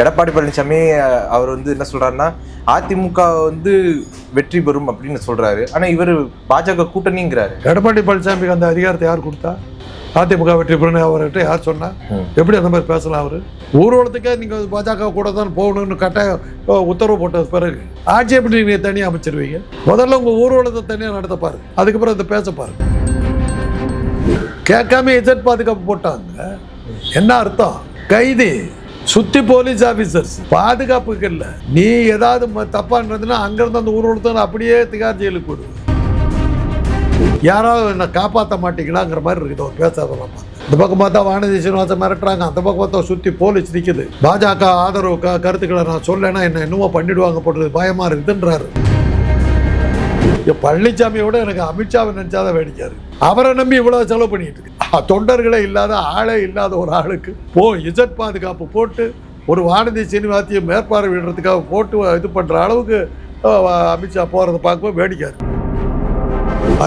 எடப்பாடி பழனிசாமி அவர் வந்து என்ன சொல்றாருன்னா அதிமுக வந்து வெற்றி பெறும் அப்படின்னு சொல்றாரு. ஆனா இவர் பாஜக கூட்டணிங்கிறாரு. எடப்பாடி பழனிசாமிக்கு அந்த அதிகாரத்தை யார் கொடுத்தா? அதிமுக வெற்றி பெறும் அவர்கிட்ட யார் சொன்னா? எப்படி அந்த மாதிரி பேசலாம்? அவரு ஊர்வலத்துக்கே நீங்க பாஜக கூட தான் போகணும்னு கட்டாயம் உத்தரவு போட்டது பிறகு ஆட்சி எப்படி நீங்க தனியாக அமைச்சிருவீங்க? முதல்ல உங்க ஊர்வலத்தை தனியாக நடத்த பாருங்க, அதுக்கப்புறம் அதை பேச பாருங்க. கேட்காம எஜெட் பாதுகாப்பு போட்டாங்க. என்ன அர்த்தம்? கைதி சுத்தி போலீஸ் ஆபீசர்ஸ் பாதுகாப்புக்கு இல்லை. நீ ஏதாவது தப்பான்றதுன்னா அங்கிருந்து அந்த ஊர்வலத்தை அப்படியே திகார் ஜெயிலுக்கு போடுவேன். யாராவது என்ன காப்பாற்ற மாட்டீங்களாங்கிற மாதிரி இருக்குது ஒரு பேசாதெல்லாம். இந்த பக்கம் பார்த்தா வானதி சீனிவாசன் மிரட்டுறாங்க, அந்த பக்கம் பார்த்தா சுற்றி போலீஸ் நிற்குது. பாஜக ஆதரவு கருத்துக்களை நான் சொல்லலைன்னா என்ன என்னமோ பண்ணிடுவாங்க போடுறது பயமாக இருக்குதுன்றாரு. பழனிசாமியோட எனக்கு அமித்ஷாவை நினைச்சாதான் வேடிக்காரு. அவரை நம்பி இவ்வளவு செலவு பண்ணிட்டு இருக்கு. தொண்டர்களே இல்லாத ஆளே இல்லாத ஒரு ஆளுக்கு இஜெட் பாதுகாப்பு போட்டு ஒரு வானதி சீனிவாசியை மேற்பார்வையிடுறதுக்காக போட்டு இது பண்ற அளவுக்கு அமித்ஷா போறதை பார்க்கும்போது வேடிக்காரு.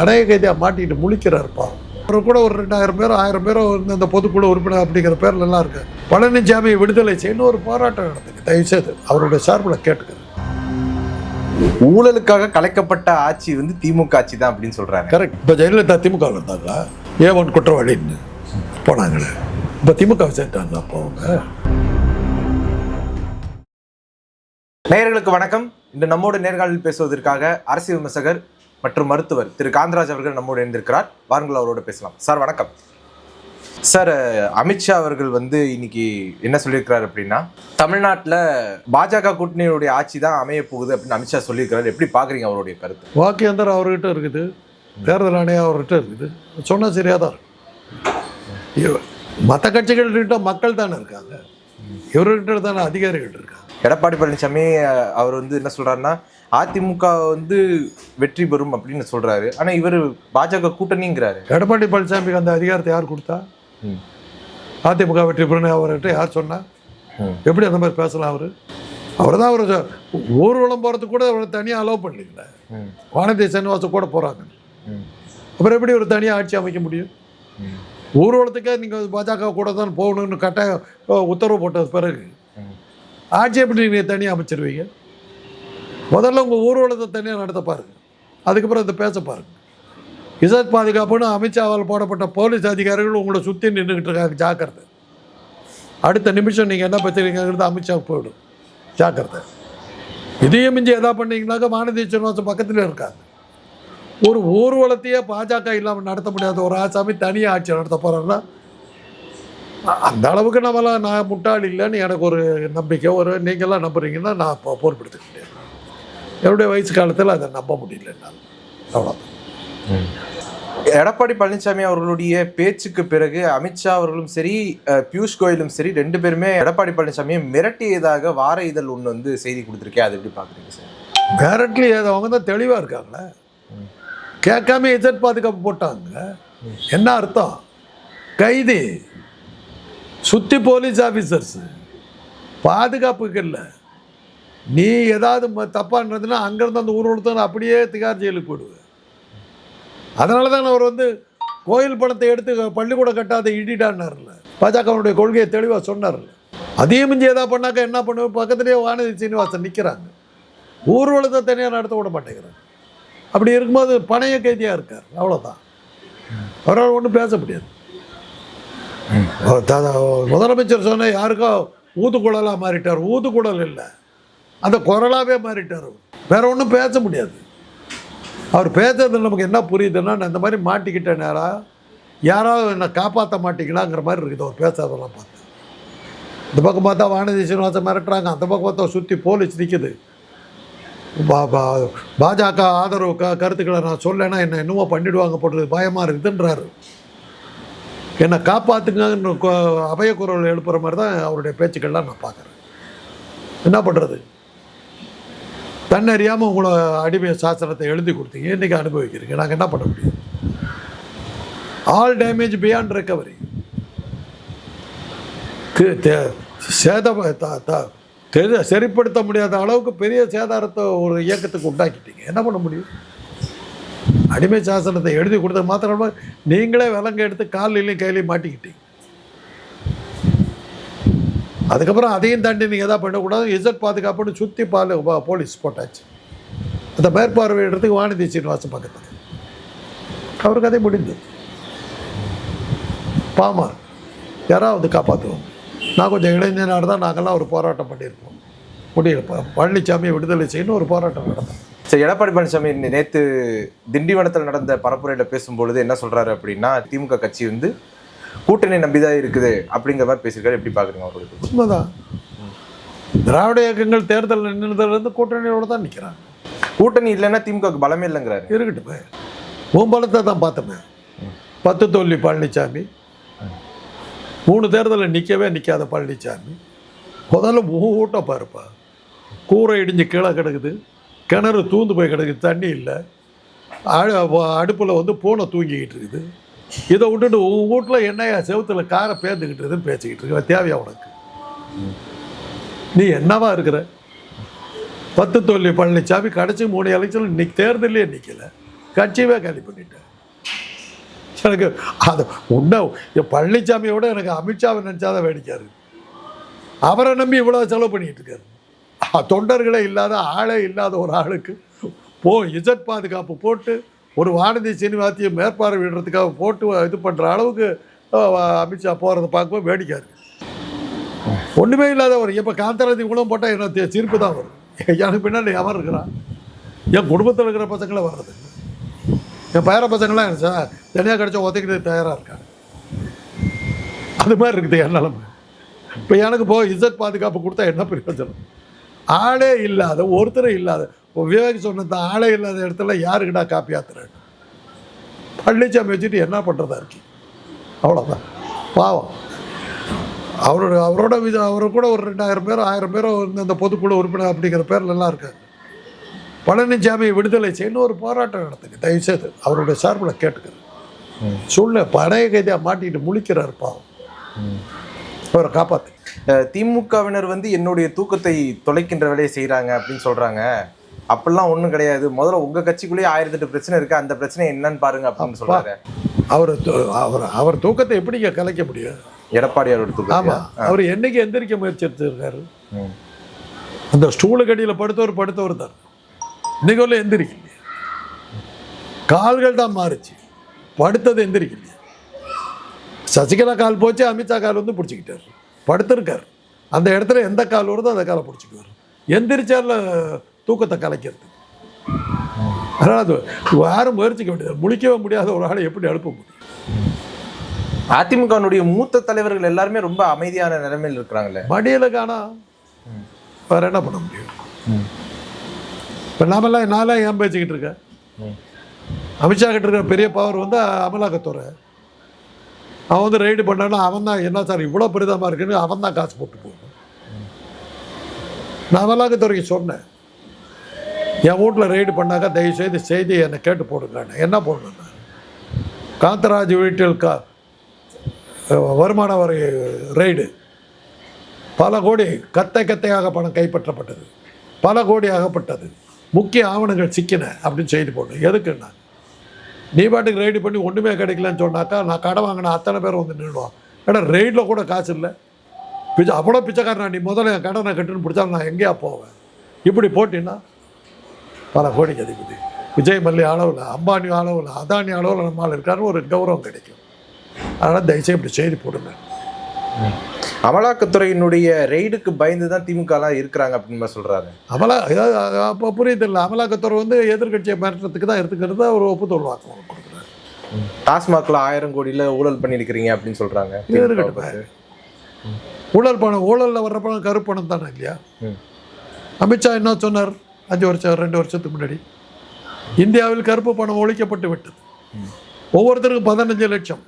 அடைய கைதியாக மாட்டிக்கிட்டு முழிக்கிறாருப்பா. அவர் கூட ஒரு 2000 பேரோ 1000 பேரோ இந்த பொதுக்குழு உறுப்பினர் அப்படிங்கிற பேர்ல எல்லாம் இருக்கு. பழனிசாமி விடுதலை செய்யணும் ஒரு போராட்டம் நடத்துங்க, தயவுசெய்து அவருடைய சார்பில் கேட்டுக்கிறேன். ஊழலுக்காக கலைக்கப்பட்ட ஆட்சி வந்து திமுக ஆட்சி தான் அப்படின்னு சொல்றாங்க. கரெக்ட். இப்போ ஜெயலலிதா திமுக இருந்தாங்களா? ஏவன் குற்றவாளின்னு போனாங்களே, இப்போ திமுக சேர்த்தாங்க. அப்போ அவங்க நேயர்களுக்கு வணக்கம். இன்று நம்மோடு நேர்காணலில் பேசுவதற்காக அரசியல் விமர்சகர் மற்றும் மருத்துவர் திரு காந்தராஜ் அவர்கள் நம்மோடு இணைந்திருக்கிறார். வாருங்கள் அவரோடு பேசலாம். சார் வணக்கம். சார், அமித்ஷா அவர்கள் வந்து இன்னைக்கு என்ன சொல்லியிருக்கிறார் அப்படின்னா, தமிழ்நாட்டில் பாஜக கூட்டணியுடைய ஆட்சி தான் அமைய போகுது அப்படின்னு அமித்ஷா சொல்லியிருக்கிறார். எப்படி பார்க்குறீங்க அவருடைய கருத்து? வாக்கு எந்திரம் அவர்கிட்ட இருக்குது, தேர்தல் ஆணையம் அவர்கிட்ட இருக்குது, சொன்னால் சரியாக தான் இருக்கும். மற்ற கட்சிகள்கிட்ட மக்கள் தானே இருக்காங்க, இவர்கிட்ட தானே அதிகாரிகள் இருக்காங்க. எடப்பாடி பழனிசாமி அவர் வந்து என்ன சொல்றாருன்னா அதிமுக வந்து வெற்றி பெறும் அப்படின்னு சொல்றாரு. ஆனா இவர் பாஜக கூட்டணிங்கிறாரு. எடப்பாடி பழனிசாமிக்கு அந்த அதிகாரத்தை யார் கொடுத்தா? அதிமுக வெற்றி பெறும் அவர்கிட்ட யார் சொன்னா? எப்படி அந்த மாதிரி பேசலாம்? அவர் தான் ஒரு ஊர்வலம் போகிறதுக்கு கூட அவரை தனியாக அலோவ் பண்ணலீங்களே. வானதி சீனிவாசன் கூட போகிறாங்க. அப்புறம் எப்படி ஒரு தனியாக ஆட்சி அமைக்க முடியும்? ஊர்வலத்துக்கே நீங்கள் பாஜக கூட தான் போகணும்னு கட்டாயம் உத்தரவு போட்டது பிறகு ஆட்சி எப்படி நீங்கள் தனியாக அமைச்சிருவீங்க? முதல்ல உங்கள் ஊர்வலத்தை தனியாக நடத்த பாருங்க, அதுக்கப்புறம் அதை பேச பாருங்க. இஜெட் பாதுகாப்புன்னு அமித்ஷாவால் போடப்பட்ட போலீஸ் அதிகாரிகள் உங்களை சுற்றி நின்றுக்கிட்டு இருக்காங்க. ஜாக்கிரதை. அடுத்த நிமிஷம் நீங்கள் என்ன பற்றிருக்கீங்கிறது அமித்ஷாவுக்கு போயிடும். ஜாக்கிரதை. இதையும் மிஞ்சி எதா பண்ணீங்கன்னாக்கா வானதி சீனிவாசன் பக்கத்தில் இருக்காங்க. ஒரு ஊர்வலத்தையே பாஜக இல்லாமல் நடத்த முடியாத ஒரு ஆசாமி தனியாக ஆட்சி நடத்த போகிறாருன்னா அந்த அளவுக்கு நான் முட்டாள் இல்லைன்னு எனக்கு ஒரு நம்பிக்கை. நீங்கள்லாம் நம்புறீங்கன்னா நான் பொறுப்பெடுத்துக்கிட்டேன். என்னுடைய வயசு காலத்தில் அதை நம்ப முடியல என்னால். அவ்வளோதான். எடப்பாடி பழனிசாமி அவர்களுடைய பேச்சுக்கு பிறகு அமித்ஷா அவர்களும் சரி பியூஷ் கோயலும் சரி 2 பேருமே எடப்பாடி பழனிசாமியை மிரட்டியதாக வார இதழ் ஒன்று வந்து செய்தி கொடுத்துருக்கேன். அது எப்படி பார்க்குறீங்க சார்? மிரட்டலி அவங்க தான் தெளிவாக இருக்காங்களே. கேட்காம இஜெட் பாதுகாப்பு போட்டாங்க. என்ன அர்த்தம்? கைதி சுற்றி போலீஸ் ஆஃபீஸர்ஸ் பாதுகாப்புக்கு இல்லை. நீ ஏதாவது தப்பான்றதுன்னா அங்கேருந்து அந்த ஊர்வலத்தை அப்படியே திகார் ஜெயிலுக்கு போடுவேன். அதனால தான் அவர் வந்து கோயில் பணத்தை எடுத்து பள்ளிக்கூடம் கட்டாத இடிடான்னார்ல. பாஜகவுடைய கொள்கையை தெளிவாக சொன்னார்ல. அதையும் மிஞ்சி எதாவது பண்ணாக்கா என்ன பண்ணுவேன்? பக்கத்துலேயே வானதி சீனிவாசன் நிற்கிறாங்க. ஊர்வலத்தை தனியாக நடத்த விட மாட்டேங்கிறாங்க. அப்படி இருக்கும்போது பணைய கைதியாக இருக்கார். அவ்வளோதான். அவரால் ஒன்றும் பேச முடியாது. முதலமைச்சர் சொன்ன யாருக்கோ ஊதுக்குழலாக மாறிட்டார். ஊதுக்குழல் இல்லை, அந்த குரலாகவே மாறிட்டார். வேற ஒன்றும் பேச முடியாது. அவர் பேசுறது நமக்கு என்ன புரியுதுன்னா, நான் இந்த மாதிரி மாட்டிக்கிட்டேன் நேரா, யாராவது என்னை காப்பாற்ற மாட்டீங்களாங்கிற மாதிரி இருக்குது அவர் பேசாதெல்லாம் பார்த்து. இந்த பக்கம் பார்த்தா வானதி சீனிவாசன் மிரட்டுறாங்க, அந்த பக்கம் பார்த்தா சுற்றி போலீஸ் நிற்குது. பாஜக ஆதரவு கருத்துக்களை நான் சொல்லலைன்னா என்ன என்னமோ பண்ணிடுவாங்க போடுறது பயமாக இருக்குதுன்றாரு. என்னை காப்பாற்றுங்கன்னு அபயக்குரல் எழுப்புகிற மாதிரி தான் அவருடைய பேச்சுக்கள்லாம் நான் பார்க்குறேன். என்ன பண்ணுறது? தன்னறியாமல் உங்களை அடிமை சாஸ்திரத்தை எழுதி கொடுத்தீங்க, இன்றைக்கி அனுபவிக்கிறீங்க. நாங்கள் என்ன பண்ண முடியும்? All damage beyond recovery. சரிப்படுத்த முடியாத அளவுக்கு பெரிய சேதாரத்தை ஒரு இயக்கத்துக்கு உண்டாக்கிட்டீங்க. என்ன பண்ண முடியும்? அடிமை சாசனத்தை எழுதி கொடுத்த மாத்திரமா நீங்களே விலங்கு எடுத்து காலையிலையும் கையிலையும் மாட்டிக்கிட்டீங்க. அதுக்கப்புறம் அதையும் தாண்டி நீங்கள் எதாவது பண்ணக்கூடாது, இசட் பாதுகாப்புன்னு சுற்றி போலீஸ் போட்டாச்சு. அந்த மேற்பார்வையிடறதுக்கு வானதி சீனிவாசன் பக்கத்தில் அவர் கதை முடிந்தது. பாமா யாராவது காப்பாற்றுவோம். நான் கொஞ்சம் இளைஞனாக தான் நாங்கள்லாம் ஒரு போராட்டம் பண்ணியிருப்போம். முடியல, பழனிசாமியை விடுதலை செய்யணும் ஒரு போராட்டம் நடந்தோம். சரி, எடப்பாடி பழனிசாமி நேற்று திண்டிவனத்தில் நடந்த பரப்புரையில் பேசும்பொழுது என்ன சொல்கிறாரு அப்படின்னா, திமுக கட்சி வந்து கூட்டணி நம்பிதான் இருக்குது அப்படிங்கிற மாதிரி பேசியிருக்காரு. எப்படி பார்க்குறீங்க அவர்களுக்கு? உண்மைதான். திராவிட இயக்கங்கள் தேர்தல் நின்றதுலேருந்து கூட்டணியோடு தான் நிற்கிறாங்க. கூட்டணி இல்லைன்னா திமுக பலமே இல்லைங்கிறாரு. இருக்கட்டுமே, உன் பலத்தை தான் பார்த்தோமே. 10 தோல்வி பழனிசாமி, 3 தேர்தலில் நிற்காத பழனிசாமி. முதல்ல ஊட்டம் பாருப்பா, கூரை இடிஞ்சு கீழே கிடக்குது, கிணறு தூந்து போய் கிடக்குது, தண்ணி இல்லை, அடுப்பில் வந்து பூனை தூங்கிக்கிட்டு இருக்குது. இதை விட்டுட்டு உன் வீட்டில் என்னையா செவத்தில் காரை பேர்ந்துக்கிட்டுதுன்னு பேசிக்கிட்டு இருக்க தேவையா உனக்கு? நீ என்னவா இருக்கிற? 10 தோல்வி பழனிசாமி கடைசி 3 எலெக்ஷன் இன்னைக்கு தேர்தலே நிற்கலை, கட்சியவே காலி பண்ணிட்டேன். எனக்கு அது உன்ன பழனிசாமியோட எனக்கு அமித்ஷாவை நினச்சாதான் வேடிக்காரு. அவரை நம்பி இவ்வளோ செலவு பண்ணிக்கிட்டு இருக்காரு. தொண்டர்களே இல்லாத ஆளே இல்லாத ஒரு ஆளுக்கு இசட் பாதுகாப்பு போட்டு ஒரு வானதி சீனிவாசத்தை மேற்பார்வையிடுறதுக்காக போட்டு இது பண்ணுற அளவுக்கு அமித்ஷா போகிறத பார்க்கும்போது வேடிக்காரு. ஒன்றுமே இல்லாதவர். இப்போ காந்தராஜ் இவ்வளோ போட்டால் எனக்கு சிரிப்பு தான் வரும். எனக்கு பின்னாடி அவர் இருக்கிறான், என் குடும்பத்தில் இருக்கிற பசங்களே வர்றது, என் பேர பசங்களாம் எனக்கு தனியாக கிடச்சா ஒத்தைக்கிட்டு தயாராக இருக்காங்க. அது மாதிரி இருக்குது என் நிலைமை. இப்போ எனக்கு இசட் பாதுகாப்பு கொடுத்தா என்ன பிரயோஜனம்? ஆளே இல்லாத ஒருத்தரும் இல்லாத விவேக் சொன்ன ஆளே இல்லாத இடத்துல யாருக்கிட்டா காப்பி ஆத்துறேன்? பழனிசாமி வச்சுட்டு என்ன பண்ணுறதா இருக்கு? அவ்வளோதான். பாவம். அவரோட அவரை கூட ஒரு 2000 பேரோ 1000 பேரோ இந்த பொதுக்குழு உறுப்பினர் அப்படிங்கிற பேர்லாம் இருக்காரு. பழனிசாமி விடுதலை செய்யணும் ஒரு போராட்டம் நடத்துங்க தயவுசெய்து, அவருடைய சார்பில் கேட்டுக்கிறேன். சூழ்நிலை பழைய கைதியாக மாட்டிக்கிட்டு முழிக்கிறார் பாவம், அவரை காப்பாற்று. திமுகவினர் வந்து என்னுடைய தூக்கத்தை தொலைக்கின்ற வேலையை செய்கிறாங்க அப்படின்னு சொல்கிறாங்க. அப்படிலாம் ஒன்றும் கிடையாது, முதல்ல உங்கள் கட்சிக்குள்ளேயே 1008 பிரச்சனை இருக்குது, அந்த பிரச்சனை என்னன்னு பாருங்க அப்படின்னு சொல்கிறாரு. அவர் தூக்கத்தை எப்படிங்க கலைக்க முடியும்? எடப்பாடி அவரோட தூக்கம். ஆமாம், அவர் என்னைக்கு எந்திரிக்க முயற்சி எடுத்துருக்காரு? அந்த ஸ்டூலுக்கு அடியில் படுத்தவர் தான் இன்னைக்கு உள்ள எந்திரிக்கலையே. கால்கள் தான் மாறுச்சு, படுத்தது எந்திரிக்கலையே. சசிகலா கால் போச்சு, அமித்ஷா கால் வந்து பிடிச்சிக்கிட்டாரு, படுத்திருக்காரு. அந்த இடத்துல எந்த கால் வருதோ அந்த காலை பிடிச்சிக்குவார். எந்திரிச்சார்ல தூக்கத்தை கலைக்கிறது. அதனால் அது யாரும் முயற்சிக்க வேண்டியது, முழிக்கவே முடியாத ஒரு ஆளை எப்படி எழுப்ப முடியும்? அதிமுகனுடைய மூத்த தலைவர்கள் எல்லாருமே ரொம்ப அமைதியான நிலைமையில் இருக்கிறாங்களே. மடியில் காணா வேற என்ன பண்ண முடியும்? இப்போ நான்லாம் ஏன் பேசிக்கிட்டு இருக்கேன்? அமித்ஷா கிட்ட இருக்கிற பெரிய பவர் வந்து அமலாக்கத்துறை. அவன் வந்து ரைடு பண்ணான்னா அவன் தான் என்ன சார் இவ்வளோ பெரிதமாக இருக்குன்னு அவன் தான் காசு போட்டு போகணும். நான் அமலாக்கத்துறைக்கு சொன்னேன், என் வீட்டில் ரைடு பண்ணாக்கா தயவுசெய்து செய்தி என்னை கேட்டு போடுங்க. என்ன போடணும்? காந்தராஜ் வீட்டில் வருமான வரி ரைடு, பல கோடி கத்தையாக பணம் கைப்பற்றப்பட்டது, பல கோடி ஆகப்பட்டது, முக்கிய ஆவணங்கள் சிக்கின அப்படின்னு செய்தி போடணும். எதுக்குன்னா நீ பாட்டுக்கு ரைடு பண்ணி ஒன்றுமே கிடைக்கலன்னு சொன்னாக்கா நான் கடை வாங்கின அத்தனை பேர் வந்து நின்றுவான். ஏன்னா ரைடில் கூட காசு இல்லை, அவ்வளோ பிச்சைக்காரனா நீ முதல்ல என் கடனை கட்டுன்னு பிடிச்சாலும் நான் எங்கேயா போவேன்? இப்படி போட்டின்னா பல கோடிக்கு அதிபதி விஜய் மல்லையா அளவில், அம்பானி அளவில், அதானி அளவில் நம்மளால் இருக்காருன்னு ஒரு கௌரவம் கிடைக்கும். அதனால் தயவுசெய்து இப்படி செய்தி போடுங்க. அமலாக்கத்துறையினுடைய ரெய்டுக்கு பயந்து தான் திமுகலாம் இருக்கிறாங்க அப்படின்னு சொல்கிறாரு. அப்போ புரியுதில்லை, அமலாக்கத்துறை வந்து எதிர்கட்சியை மிரட்டுறதுக்கு தான் எடுத்துக்கிறது ஒரு ஒப்புதல் வாக்கு கொடுக்குறாரு. டாஸ்மாகில் 1000 கோடியில் ஊழல் பண்ணியிருக்கிறீங்க அப்படின்னு சொல்கிறாங்க. ஊழலில் வர்ற பணம் கருப்பணம் தானே இல்லையா? அமித்ஷா என்ன சொன்னார் 2 வருஷத்துக்கு முன்னாடி? இந்தியாவில் கருப்பு பணம் ஒழிக்கப்பட்டு விட்டது, ஒவ்வொருத்தருக்கும் 15 லட்சம்.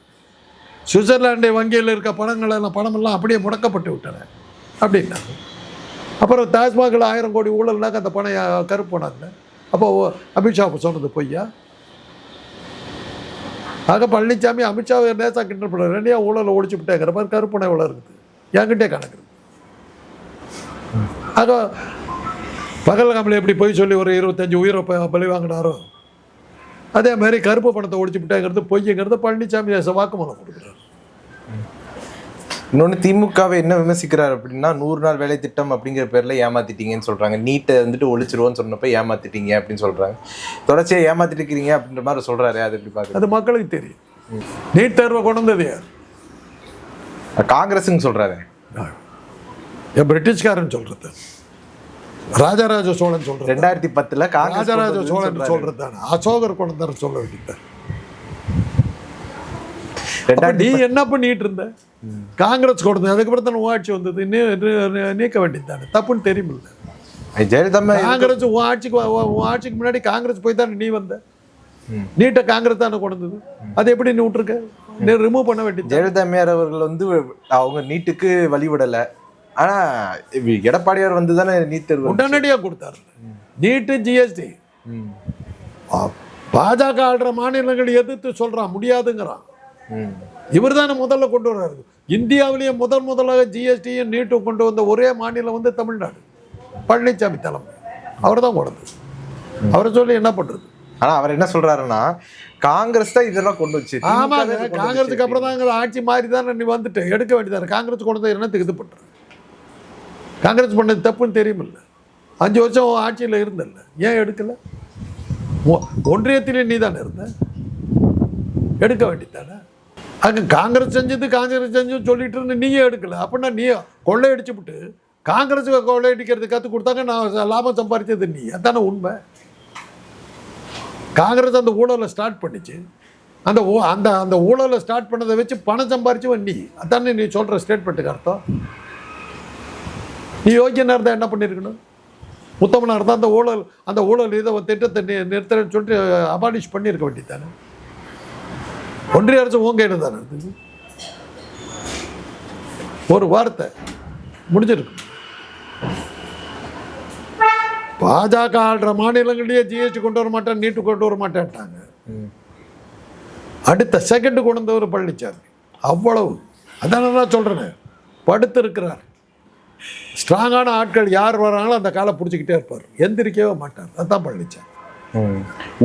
சுவிட்சர்லாண்டு வங்கியில் இருக்க பணமெல்லாம் அப்படியே முடக்கப்பட்டு விட்டன அப்படின்னா. அப்புறம் டாஸ்மாகில் 1000 கோடி ஊழல்னாக்க அந்த பணம் கருப்பு பணம் இல்லை. அப்போ அமித்ஷா சொன்னது பொய்யா? ஆக பழனிசாமி அமித்ஷாவை நேசா கிண்டல் பண்ணுற ரெண்டியா ஊழலை ஒழிச்சு விட்டேங்கிற மாதிரி கருப்பு பணம் எவ்வளோ இருக்குது என்கிட்டே கணக்கு. ஆக பகல்காமில் எப்படி போய் சொல்லி ஒரு 25 உயிரை பழி வாங்கினாரோ அதே மாதிரி கருப்பு பணத்தை ஒழிச்சு விட்டாங்கிறது பொய்ங்கிறது பழனிசாமி வாக்குமூலம் கொடுக்குறாரு. இன்னொன்று திமுகவை என்ன விமர்சிக்கிறார் அப்படின்னா 100 நாள் வேலை திட்டம் அப்படிங்கிற பேர்ல ஏமாத்திட்டீங்கன்னு சொல்றாங்க. நீட்டை வந்துட்டு ஒழிச்சிருவோன்னு சொன்னப்ப ஏமாத்திட்டீங்க அப்படின்னு சொல்றாங்க. தொடர்ச்சியா ஏமாத்திட்டு இருக்கிறீங்க அப்படின்ற மாதிரி சொல்றாரு. அது எப்படி பாக்குறது? அது மக்களுக்கு தெரியும். நீட் தேர்வை கொண்டு வந்தது யார்? காங்கிரஸ்ன்னு சொல்றாரு. பிரிட்டிஷ்காரன் சொல்றது, ராஜராஜ சோழன் சொல்றது. 2010 ராஜராஜ சோழன் சொல்றது தானே. அசோகர் கொண்டு வந்தார் சொல்ல வேண்டியது. நீ என்ன பண்ணிட்டு இருந்த? காங்கிரஸ் கொடுத்தது, அதுக்கப்புறம் தானே ஆட்சி வந்தது. நீக்க வேண்டியது தானே, தப்புன்னு தெரியுமில்ல. ஜெயலலிதா காங்கிரஸ் ஆட்சிக்கு முன்னாடி காங்கிரஸ் போய் தானே நீ வந்த. நீட்டை காங்கிரஸ் தானே கொண்டு வந்தது. அது எப்படி நீ விட்டுருக்க? நீ ரிமூவ் பண்ண வேண்டியது. ஜெயலலிதா அம்மையார் அவர்கள் வந்து அவங்க நீட்டுக்கு வழிவிடலை. ஆனா எடப்பாடியார் வந்து தானே நீட் தேர்வு உடனடியாக கொடுத்தாரு. நீட்டு ஜிஎஸ்டி பாஜக ஆடுற மாநிலங்கள் எதிர்த்து சொல்றான், முடியாதுங்கிறான். இவர் தானே முதல்ல கொண்டு வர்றாரு. இந்தியாவிலேயே முதலாக ஜிஎஸ்டியும் நீட்டும் கொண்டு வந்த ஒரே மாநிலம் வந்து தமிழ்நாடு. பழனிசாமி தலைமை அவர் தான் கொண்டது. அவரை சொல்லி என்ன பண்றது? ஆனா அவர் என்ன சொல்றாருன்னா, காங்கிரஸ் தான் இதெல்லாம் கொண்டு வச்சு. ஆமாங்க, காங்கிரஸுக்கு அப்புறம் தான் ஆட்சி மாறி தானே நீ வந்துட்டு எடுக்க வேண்டியதாரு. காங்கிரஸ் கொண்டு வந்து என்னத்துக்கு இது பண்ற? காங்கிரஸ் பண்ணது தப்புன்னு தெரியுமில்ல. 5 வருஷம் ஆட்சியில் இருந்தல்ல, ஏன் எடுக்கல? ஒன்றியத்திலே நீ தானே இருந்த, எடுக்க வேண்டியதானே. அங்கே காங்கிரஸ் செஞ்சு சொல்லிட்டு இருந்து நீயே எடுக்கல. அப்படின்னா நீ கொள்ளையடிச்சு விட்டு காங்கிரஸுக்கு கொள்ளையடிக்கிறது கற்றுக் கொடுத்தாங்க, நான் லாபம் சம்பாதிச்சது நீ. அதானே உண்மை. காங்கிரஸ் அந்த ஊழலை ஸ்டார்ட் பண்ணிச்சு. அந்த அந்த ஊழலை ஸ்டார்ட் பண்ணதை வச்சு பணம் சம்பாரிச்சுவன் நீ. அதானே நீ சொல்கிற ஸ்டேட்மெண்ட்டுக்கு அர்த்தம். நீ யோகியனாக இருந்தால் என்ன பண்ணியிருக்கணும்? உத்தமனாக இருந்தால் அந்த ஊழல் இதை திட்டத்தை நிறுத்தன்னு சொல்லிட்டு அபாலிஷ் பண்ணியிருக்க வேண்டியதானே. ஒன்றிய அரசு உங்க கையில் தானே இருந்தது. ஒரு வார்த்தை முடிஞ்சிருக்கு. பாஜக ஆள்ற மாநிலங்களிலேயே ஜிஎஸ்டி கொண்டு வர மாட்டேன், நீட்டு கொண்டு வர மாட்டேன்ட்டாங்க. அடுத்த செகண்ட் கொண்டு வந்தவர் பழனிசாமி. அவ்வளவு. அதான நான் சொல்றேன், படுத்து இருக்கிறார். ஸ்ட்ராங்கான ஆட்கள் யார் வராங்களோ அந்த காலை பிடிச்சிக்கிட்டே இருப்பார், எந்திரிக்கவே மாட்டார். அதுதான் பழனிசாமி.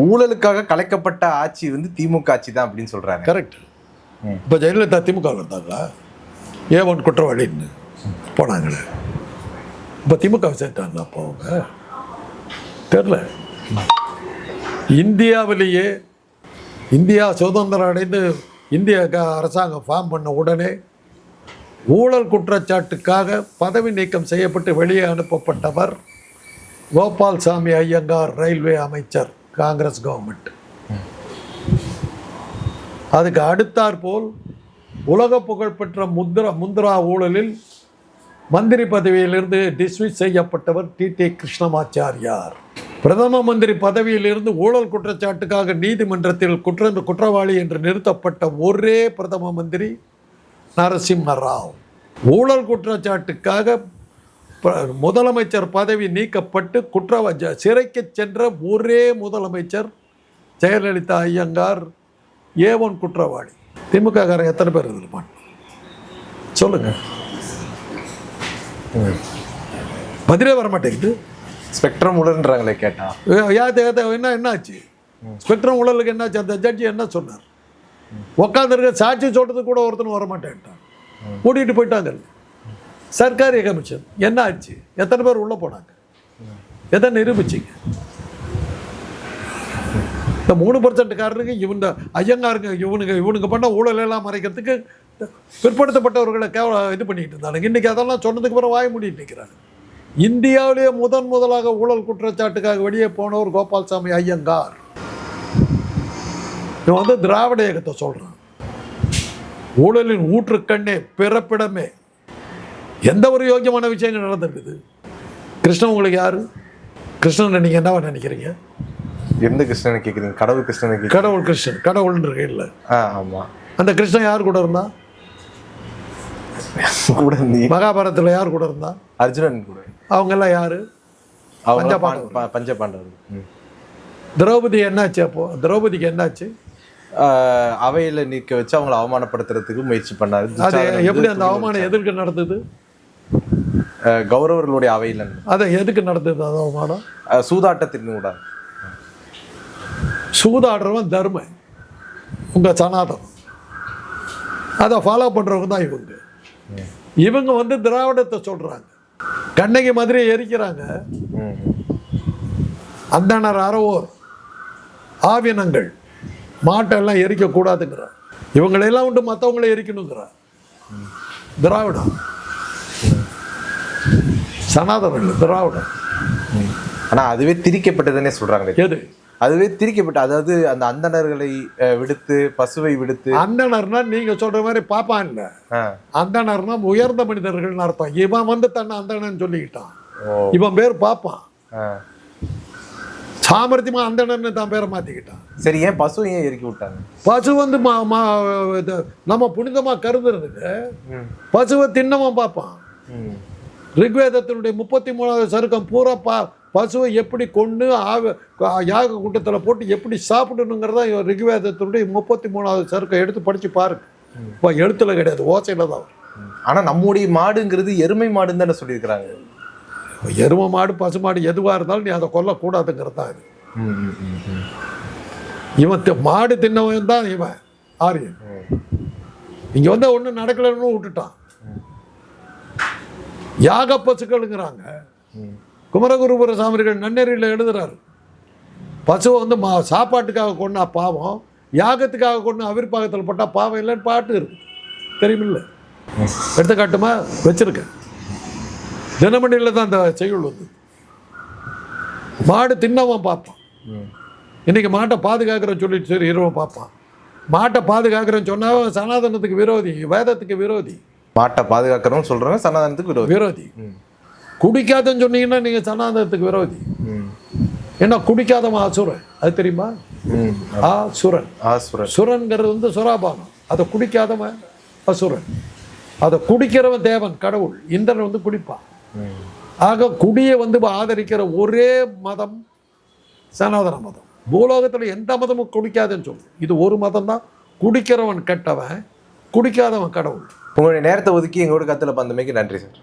ஊழலுக்காக கலைக்கப்பட்ட ஆட்சி வந்து திமுக ஆட்சி தான் அப்படின்னு சொல்றாங்க. கரெக்ட். இப்போ ஜெயலலிதா திமுக இருந்தாங்களா? ஏவன் குற்றவாளின்னு போனாங்களே, இப்போ திமுக சேர்த்தாங்களா? அப்போ அவங்க தெரியல. இந்தியாவிலேயே இந்தியா சுதந்திரம் அடைந்து இந்திய அரசாங்கம் ஃபார்ம் பண்ண உடனே ஊழல் குற்றச்சாட்டுக்காக பதவி நீக்கம் செய்யப்பட்டு வெளியே அனுப்பப்பட்டவர் கோபால்சாமி ஐயங்கார், ரயில்வே அமைச்சர், காங்கிரஸ் கவர்மெண்ட். அதுக்கு அடுத்தாற்போல் உலக புகழ்பெற்ற முந்திரா ஊழலில் மந்திரி பதவியிலிருந்து டிஸ்மிஸ் செய்யப்பட்டவர் டிடி கிருஷ்ணமாச்சாரியார். பிரதம மந்திரி பதவியிலிருந்து ஊழல் குற்றச்சாட்டுக்காக நீதிமன்றத்தில் குற்றவாளி என்று நிறுத்தப்பட்ட ஒரே பிரதம மந்திரி நரசிம்ம ராவ். ஊழல் குற்றச்சாட்டுக்காக முதலமைச்சர் பதவி நீக்கப்பட்டு சிறைக்கு சென்ற ஒரே முதலமைச்சர் ஜெயலலிதா ஐயங்கார். ஏவன் குற்றவாளி. திமுக காரன் எத்தனை பேர் இருப்பான் சொல்லுங்க? பதிலே வர மாட்டேங்குது. ஸ்பெக்ட்ரம் ஊழல்ன்றாங்களே கேட்டா. என்ன ஆச்சு? ஸ்பெக்ட்ரம் ஊழலுக்கு என்னாச்சு? அந்த ஜட்ஜி என்ன சொன்னார்? உட்காந்துருக்க சாட்சி சொல்றதுக்கு கூட ஒருத்தனும் வர மாட்டேன்ட்டான், கூட்டிகிட்டு போயிட்டாங்க. சர்க்காரி கமிஷன் என்ன ஆச்சு? எத்தனை பேர் உள்ள போனாங்க? எதை நிரூபிச்சிங்க? இந்த 3% காரனுக்கு இவங்க ஐயங்காருங்க இவனுங்க பண்ண ஊழலெல்லாம் மறைக்கிறதுக்கு பிற்படுத்தப்பட்டவர்களை இது பண்ணிக்கிட்டு இருந்தாங்க. இன்னைக்கு அதெல்லாம் சொன்னதுக்கு அப்புறம் வாய் மூடிட்டு நிற்கிறாங்க. இந்தியாவிலேயே முதலாக ஊழல் குற்றச்சாட்டுக்காக வெளியே போனவர் கோபால்சாமி ஐயங்கார். இவன் வந்து திராவிட இயக்கத்தை சொல்றான். ஊழலின் ஊற்றுக்கண்ணே, பிறப்பிடமே. எந்த ஒரு யோக்கியமான விஷயங்கள் நடந்திருக்குது? கிருஷ்ணன் உங்களுக்கு யாரு? கிருஷ்ணன் நீங்க என்னவா நினைக்கிறீங்க? எந்த கிருஷ்ணனை கேட்குறீங்க? கடவுள் கிருஷ்ணனை? கடவுள் கிருஷ்ணன், கடவுள்னு இருக்கு இல்லை? ஆமா. அந்த கிருஷ்ணன் யார் கூட இருந்தா? கூட மகாபாரதத்தில் யார் கூட இருந்தா? அர்ஜுனன் கூட. அவங்க எல்லாம் யாரு? பஞ்சபாண்டவர். திரௌபதி என்னாச்சு? அப்போ திரௌபதிக்கு என்னாச்சு? அவையில நிற்க வச்சு அவங்களை அவமானப்படுத்துறதுக்கு முயற்சி பண்ணாரு. அது எப்படி அந்த அவமானம் எதற்கு நடந்தது? கௌரவர்களுடைய அவையில். அதை எதுக்கு நடந்தது அந்த அவமானம்? சூதாட்டத்தின் கூட. சூதாடுறவன் தர்ம, உங்க சனாதனம், அதை ஃபாலோ பண்றவங்க தான் இவங்க. இவங்க வந்து திராவிடத்தை சொல்றாங்க. கண்ணகி மதுரையை எரிக்கிறாங்க. அந்தனர் அறவோர் ஆவினங்கள் மாட்டெல்லாம் எரிக்க கூடாதுங்கிறார். இவங்களெல்லாம் விட்டு மற்றவங்களை எரிக்கணுங்கிறார். திராவிடம் சனாதனங்கள் திராவிடம். ஆனா அதுவே திரிக்கப்பட்டதுன்னே சொல்றாங்க. எது அதுவே திரிக்கப்பட்ட, அதாவது அந்த அந்தணர்களை விடுத்து பசுவை விடுத்து. அந்தணர்னா நீங்க சொல்ற மாதிரி பாப்பான் இல்ல, அந்தணர்னா உயர்ந்த மனிதர்கள் அர்த்தம். இவன் வந்து தன்னை அந்தணன் சொல்லிக்கிட்டான். இவன் பேர் பாப்பான். சாமர்த்தியமா அந்தணன்னு தான் பேரை மாத்திக்கிட்டான். சரி, ஏன் பசு ஏன் எரிக்கி விட்டாங்க? பசு வந்து நம்ம புனிதமா கருதுறதுக்கு பசுவை தின்னவன் பார்ப்பான். ரிக்வேதத்தினுடைய 33வது சருக்கம் பூரா பசுவை எப்படி கொண்டு யாக கூட்டத்தில் போட்டு எப்படி சாப்பிடணுங்கிறதா ரிக்வேதத்தினுடைய 33வது சருக்கம் எடுத்து படிச்சு பாருங்க. இப்போ எழுத்துல கிடையாது, ஓசையில தான். ஆனா நம்முடைய மாடுங்கிறது எருமை மாடுன்னு தானே சொல்லியிருக்கிறாங்க. எருமை மாடு பசு மாடு எதுவாக இருந்தாலும் நீ அதை கொல்லக்கூடாதுங்கிறது தான் இது. இவன் மாடு தின்னவன் தான் இவன் ஆரியன். இங்க வந்து ஒன்றும் நடக்கலன்னு விட்டுட்டான். யாக பசுக்களுங்கிறாங்க. குமரகுருபுர சாமிகள் நன்னெறியில் எழுதுறாரு, பசுவை வந்து சாப்பாட்டுக்காக கொண்டா பாவம், யாகத்துக்காக கொண்டு அவிர்பாகத்தில் போட்டால் பாவம் இல்லைன்னு பாட்டு இருக்கு, தெரியுமில்ல? எடுத்துக்காட்டுமா வச்சிருக்கேன். தினமணியில் தான் அந்த செய்யுள் வந்து மாடு தின்னவன் பார்ப்பான். இன்னைக்கு மாட்டை பாதுகாக்கிறேன்னு சொல்லிட்டு சரி இருவன் பார்ப்பான். மாட்டை பாதுகாக்கிறேன்னு சொன்னா சனாதனத்துக்கு விரோதி, வேதத்துக்கு விரோதி. மாட்டை பாதுகாக்கிறோம் சொல்றாங்க, சனாதனத்துக்கு விரோதி. குடிக்காதன்னு சொன்னீங்கன்னா நீங்க சனாதனத்துக்கு விரோதி. ஏன்னா குடிக்காதவன் அசுரன், அது தெரியுமா? சுரன். சுரன்கிறது வந்து சுராபானம். அதை குடிக்காதவன் அசுரன். அதை குடிக்கிறவன் தேவன், கடவுள். இந்திரன் வந்து குடிப்பான். ஆக குடியை வந்து ஆதரிக்கிற ஒரே மதம் சனாதன மதம். பூலோகத்தில் எந்த மதமும் குடிக்காதுன்னு சொல்லு. இது ஒரு மதம் தான். குடிக்கிறவன் கெட்டவன், குடிக்காதவன் கடவுள். உங்களுடைய நேரத்தை ஒதுக்கி எங்களோட கத்துல பந்தமைக்கு நன்றி சார்.